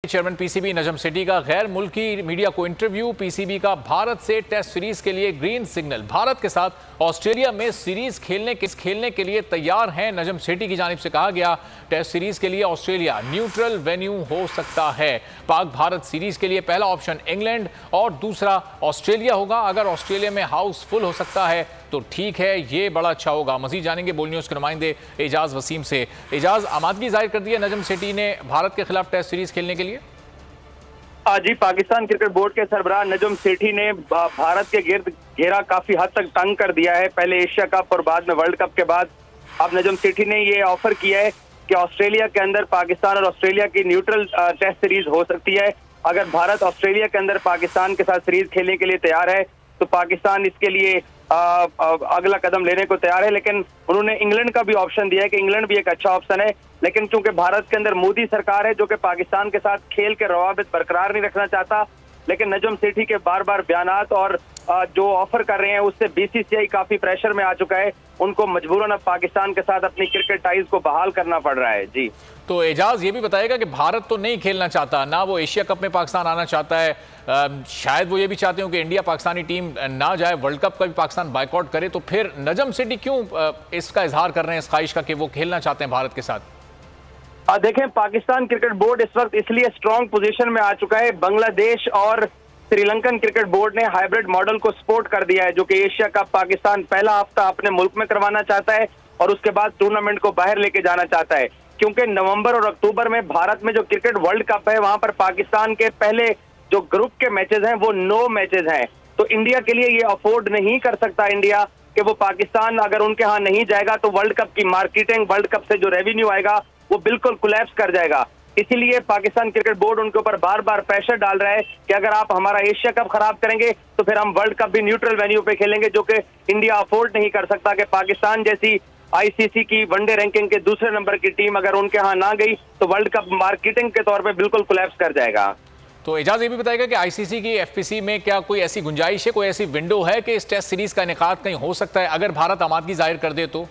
Chairman PCB Najam Sethi का गैर मुल्की मीडिया को इंटरव्यू। पीसीबी का भारत से टेस्ट सीरीज के लिए ग्रीन सिग्नल। भारत के साथ ऑस्ट्रेलिया में सीरीज खेलने के लिए तैयार हैं। नजम सेठी की जानिब से कहा गया टेस्ट सीरीज के लिए ऑस्ट्रेलिया न्यूट्रल वेन्यू हो सकता है। पाक भारत सीरीज के लिए पहला ऑप्शन इंग्लैंड और दूसरा ऑस्ट्रेलिया होगा। अगर ऑस्ट्रेलिया में हाउस फुल हो सकता है तो ठीक है, ये बड़ा अच्छा होगा। मजीद जानेंगे बोल न्यूज़ के नुमाइंदे एजाज वसीम से। एजाज, आमादगी जाहिर कर दी है नजम सेठी ने भारत के खिलाफ टेस्ट सीरीज खेलने के लिए। जी, पाकिस्तान क्रिकेट बोर्ड के सरबराह नजम सेठी ने भारत के गिर्द घेरा काफी हद तक तंग कर दिया है। पहले एशिया कप और बाद में वर्ल्ड कप के बाद अब नजम सेठी ने ये ऑफर किया है कि ऑस्ट्रेलिया के अंदर पाकिस्तान और ऑस्ट्रेलिया की न्यूट्रल टेस्ट सीरीज हो सकती है। अगर भारत ऑस्ट्रेलिया के अंदर पाकिस्तान के साथ सीरीज खेलने के लिए तैयार है तो पाकिस्तान इसके लिए अगला कदम लेने को तैयार है। लेकिन उन्होंने इंग्लैंड का भी ऑप्शन दिया है कि इंग्लैंड भी एक अच्छा ऑप्शन है। लेकिन चूंकि भारत के अंदर मोदी सरकार है जो कि पाकिस्तान के साथ खेल के रवाबित बरकरार नहीं रखना चाहता, लेकिन नजम सेठी के बार बार बयानात और जो ऑफर कर रहे हैं उससे बीसीसीआई काफी प्रेशर में आ चुका है। उनको मजबूरन अब पाकिस्तान के साथ अपनी क्रिकेट टाइज को बहाल करना पड़ रहा है। जी तो एजाज ये भी बताएगा कि भारत तो नहीं खेलना चाहता, ना वो एशिया कप में पाकिस्तान आना चाहता है। शायद वो ये भी चाहते हो कि इंडिया पाकिस्तानी टीम ना जाए, वर्ल्ड कप का भी पाकिस्तान बाइकआउट करे। तो फिर नजम सेठी क्यों इसका इजहार कर रहे हैं, इस ख्वाहिश का कि वो खेलना चाहते हैं भारत के साथ? देखें, पाकिस्तान क्रिकेट बोर्ड इस वक्त इसलिए स्ट्रॉन्ग पोजीशन में आ चुका है। बांग्लादेश और श्रीलंकन क्रिकेट बोर्ड ने हाइब्रिड मॉडल को सपोर्ट कर दिया है, जो कि एशिया कप पाकिस्तान पहला हफ्ता अपने मुल्क में करवाना चाहता है और उसके बाद टूर्नामेंट को बाहर लेके जाना चाहता है। क्योंकि नवंबर और अक्टूबर में भारत में जो क्रिकेट वर्ल्ड कप है वहां पर पाकिस्तान के पहले जो ग्रुप के मैचेस हैं वो 9 मैचेस हैं। तो इंडिया के लिए ये अफोर्ड नहीं कर सकता इंडिया कि वो पाकिस्तान अगर उनके यहाँ नहीं जाएगा तो वर्ल्ड कप की मार्केटिंग, वर्ल्ड कप से जो रेवेन्यू आएगा वो बिल्कुल कोलैप्स कर जाएगा। इसीलिए पाकिस्तान क्रिकेट बोर्ड उनके ऊपर बार बार प्रेशर डाल रहा है कि अगर आप हमारा एशिया कप खराब करेंगे तो फिर हम वर्ल्ड कप भी न्यूट्रल वेन्यू पे खेलेंगे, जो कि इंडिया अफोर्ड नहीं कर सकता। कि पाकिस्तान जैसी आईसीसी की वनडे रैंकिंग के दूसरे नंबर की टीम अगर उनके यहाँ ना गई तो वर्ल्ड कप मार्केटिंग के तौर पे बिल्कुल कोलैप्स कर जाएगा। तो एजाज ये भी बताएगा कि आईसीसी की एफपीसी में क्या कोई ऐसी गुंजाइश है, कोई ऐसी विंडो है कि इस टेस्ट सीरीज का इनेकाद कहीं हो सकता है अगर भारत आमादगी जाहिर कर दे तो?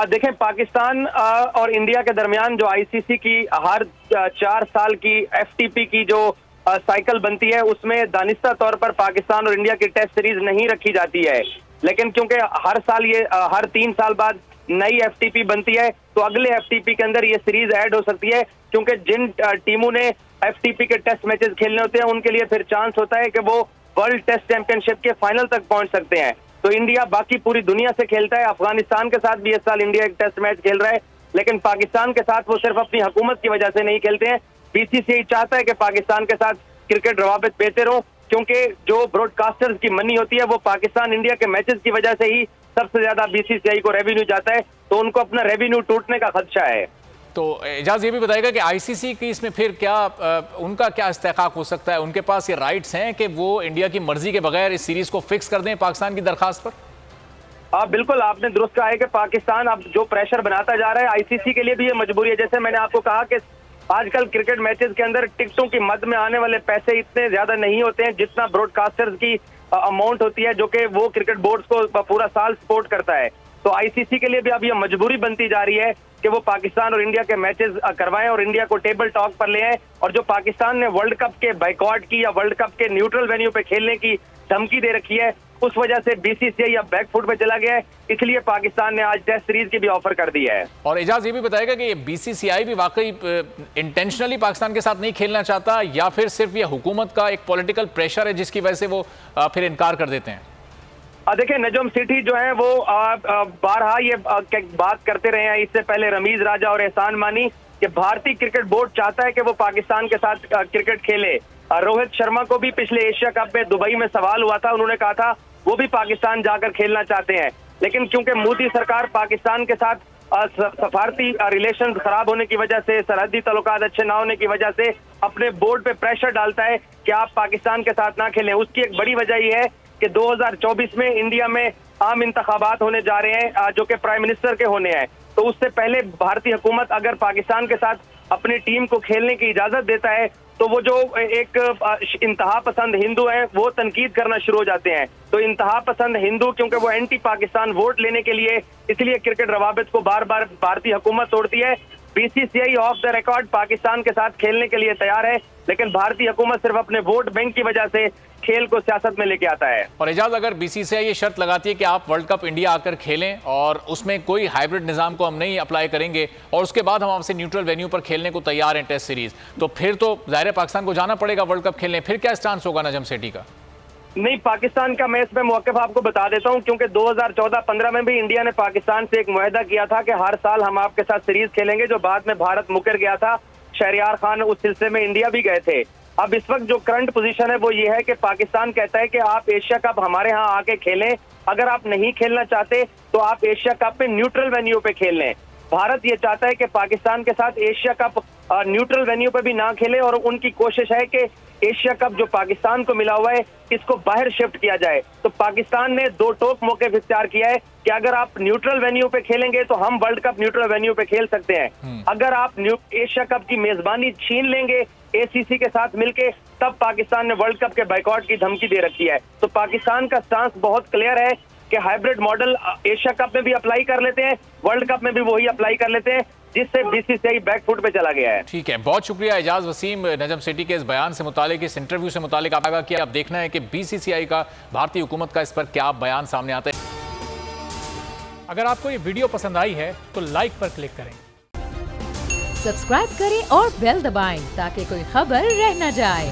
देखें, पाकिस्तान और इंडिया के दरमियान जो आईसीसी की हर 4 साल की एफटीपी की जो साइकिल बनती है उसमें दानिस्ता तौर पर पाकिस्तान और इंडिया की टेस्ट सीरीज नहीं रखी जाती है। लेकिन क्योंकि हर साल ये हर 3 साल बाद नई एफटीपी बनती है तो अगले एफटीपी के अंदर ये सीरीज ऐड हो सकती है। क्योंकि जिन टीमों ने एफटीपी के टेस्ट मैचेस खेलने होते हैं उनके लिए फिर चांस होता है कि वो वर्ल्ड टेस्ट चैंपियनशिप के फाइनल तक पहुंच सकते हैं। तो इंडिया बाकी पूरी दुनिया से खेलता है। अफगानिस्तान के साथ भी इस साल इंडिया एक टेस्ट मैच खेल रहा है, लेकिन पाकिस्तान के साथ वो सिर्फ अपनी हुकूमत की वजह से नहीं खेलते हैं। बीसीसीआई चाहता है कि पाकिस्तान के साथ क्रिकेट रवाबित बेहतर हो, क्योंकि जो ब्रॉडकास्टर्स की मनी होती है वो पाकिस्तान इंडिया के मैचेस की वजह से ही सबसे ज्यादा बीसीसीआई को रेवेन्यू जाता है, तो उनको अपना रेवेन्यू टूटने का खदशा है। तो एजाज ये भी बताएगा कि आईसीसी की इसमें फिर क्या उनका क्या इस्तेहकाक हो सकता है? उनके पास ये राइट्स हैं कि वो इंडिया की मर्जी के बगैर इस सीरीज को फिक्स कर दें पाकिस्तान की दरखास्त पर? बिल्कुल, आपने दुरुस्त कहा है कि पाकिस्तान अब जो प्रेशर बनाता जा रहा है आईसीसी के लिए भी ये मजबूरी है। जैसे मैंने आपको कहा कि आजकल क्रिकेट मैचेस के अंदर टिकटों की मद में आने वाले पैसे इतने ज्यादा नहीं होते हैं जितना ब्रॉडकास्टर्स की अमाउंट होती है, जो कि वो क्रिकेट बोर्ड्स को पूरा साल सपोर्ट करता है। तो आईसीसी के लिए भी अब ये मजबूरी बनती जा रही है कि वो पाकिस्तान और इंडिया के मैचेस करवाएं और इंडिया को टेबल टॉक पर ले आए। और जो पाकिस्तान ने वर्ल्ड कप के बाइकआउट की या वर्ल्ड कप के न्यूट्रल वेन्यू पे खेलने की धमकी दे रखी है, उस वजह से बीसीसीआई अब बैकफुट पे चला गया है। इसलिए पाकिस्तान ने आज टेस्ट सीरीज की भी ऑफर कर दी है। और एजाज ये भी बताएगा कि ये बीसीसीआई भी वाकई इंटेंशनली पाकिस्तान के साथ नहीं खेलना चाहता या फिर सिर्फ ये हुकूमत का एक पॉलिटिकल प्रेशर है जिसकी वजह से वो फिर इनकार कर देते हैं? देखिए, नजम सेठी जो है वो बारहा ये बात करते रहे हैं, इससे पहले रमीज राजा और एहसान मानी, कि भारतीय क्रिकेट बोर्ड चाहता है कि वो पाकिस्तान के साथ क्रिकेट खेले। रोहित शर्मा को भी पिछले एशिया कप में दुबई में सवाल हुआ था, उन्होंने कहा था वो भी पाकिस्तान जाकर खेलना चाहते हैं। लेकिन क्योंकि मोदी सरकार पाकिस्तान के साथ सफारती रिलेशन खराब होने की वजह से, सरहदी तल्लुकात अच्छे ना होने की वजह से अपने बोर्ड पे प्रेशर डालता है कि आप पाकिस्तान के साथ ना खेलें। उसकी एक बड़ी वजह यह है कि 2024 में इंडिया में आम इंतखाबात होने जा रहे हैं जो कि प्राइम मिनिस्टर के होने हैं। तो उससे पहले भारतीय हुकूमत अगर पाकिस्तान के साथ अपनी टीम को खेलने की इजाजत देता है तो वो जो एक इंतहा पसंद हिंदू हैं वो तनकीद करना शुरू हो जाते हैं। तो इंतहा पसंद हिंदू क्योंकि वो एंटी पाकिस्तान वोट लेने के लिए, इसलिए क्रिकेट रवाबित को बार बार भारतीय हुकूमत तोड़ती है। BCCI of the record Pakistan के साथ खेलने के लिए तैयार है, लेकिन भारतीय हुकूमत सिर्फ अपने वोट बैंक की वजह से खेल को सियासत में लेके आता है। और एजाज, अगर बीसीसीआई ये शर्त लगाती है कि आप वर्ल्ड कप इंडिया आकर खेलें और उसमें कोई हाइब्रिड निजाम को हम नहीं अप्लाई करेंगे और उसके बाद हम आपसे न्यूट्रल वेन्यू पर खेलने को तैयार हैं टेस्ट सीरीज, तो फिर तो जाहिर है पाकिस्तान को जाना पड़ेगा वर्ल्ड कप खेलने। फिर क्या स्टांस होगा नजम सेठी का? नहीं, पाकिस्तान का मैं इसमें मौक़िफ़ आपको बता देता हूं, क्योंकि 2014-15 में भी इंडिया ने पाकिस्तान से एक मुआहदा किया था कि हर साल हम आपके साथ सीरीज खेलेंगे, जो बाद में भारत मुकर गया था। शहरियार खान उस सिलसिले में इंडिया भी गए थे। अब इस वक्त जो करंट पोजीशन है वो ये है कि पाकिस्तान कहता है कि आप एशिया कप हमारे यहाँ आके खेलें, अगर आप नहीं खेलना चाहते तो आप एशिया कप में न्यूट्रल वेन्यू पे खेल लें। भारत ये चाहता है कि पाकिस्तान के साथ एशिया कप न्यूट्रल वेन्यू पे भी ना खेले, और उनकी कोशिश है कि एशिया कप जो पाकिस्तान को मिला हुआ है इसको बाहर शिफ्ट किया जाए। तो पाकिस्तान ने दो टोक मौके इख्तियार किया है कि अगर आप न्यूट्रल वेन्यू पे खेलेंगे तो हम वर्ल्ड कप न्यूट्रल वेन्यू पे खेल सकते हैं, अगर आप एशिया कप की मेजबानी छीन लेंगे एसीसी के साथ मिलके, तब पाकिस्तान ने वर्ल्ड कप के बाइकॉट की धमकी दे रखी है। तो पाकिस्तान का स्टांस बहुत क्लियर है कि हाइब्रिड मॉडल एशिया कप में भी अप्लाई कर लेते हैं, वर्ल्ड कप में भी वही अप्लाई कर लेते हैं, जिससे बीसीसीआई बैकफुट पे चला गया है। ठीक है, बहुत शुक्रिया एजाज वसीम। नजम सेठी के इस बयान से मुतालिक, इस इंटरव्यू से मुतालिक आपका कि अब देखना है कि बीसीसीआई का, भारतीय हुकूमत का इस पर क्या बयान सामने आता है। अगर आपको ये वीडियो पसंद आई है तो लाइक पर क्लिक करें, सब्सक्राइब करें और बेल दबाएं ताकि कोई खबर रह न जाए।